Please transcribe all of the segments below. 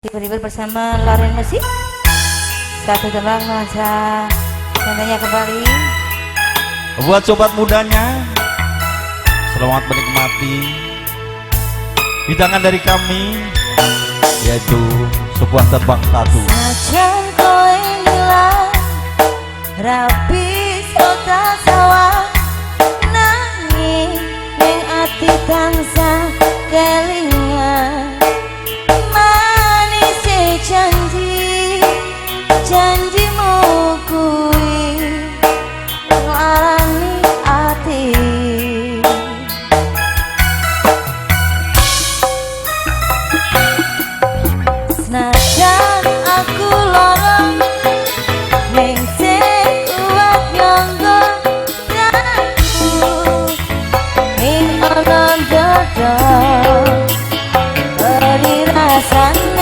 Diberi bersama Lauren Musik. Satu tembang nuansa santai kembali. Buat sobat mudanya, selamat menikmati hidangan dari kami, yaitu sebuah tembang tatu. Sajan kowe ngilang rapi sota sawah, nanging ning ati tansah kelingan. Janjimu kuwi ngelarani ati, senajan aku lorong ning sing kuat nyangga aku ning ana dada beri rasane.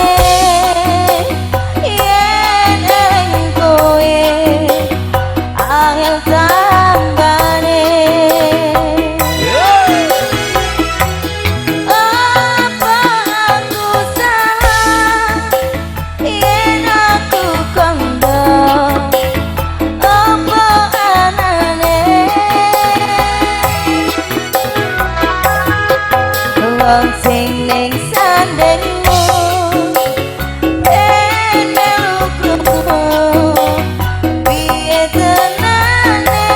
Sing ning sandengmu melukku piye tenane,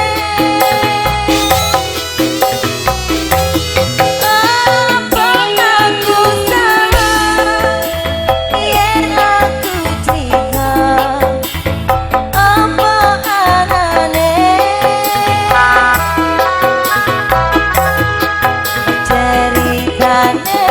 apa aku salah yen aku cerita apa anane ceritane.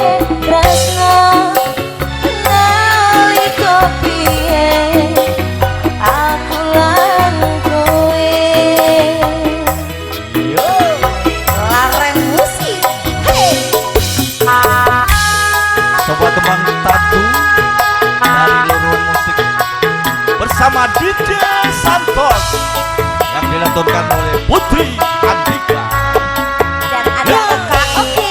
Sebuah tembang tatu dari Lauren Musik bersama DJ Santos yang dilantunkan oleh Putri Andika dan ada Oka Oki.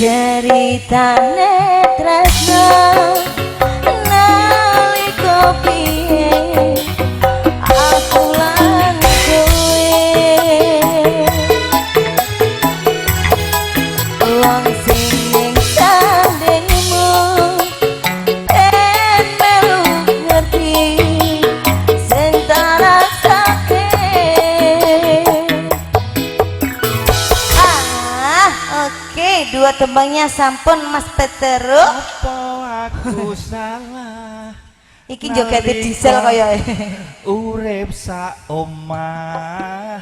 Ceritane tresno nalika piye aku lan kowe wong sing ning sandengmu melu ngerti sing tak rasake. Oke, dua tembangnya sampun Mas Petero. Apa aku salah Iki joget diesel kaya urip sak omah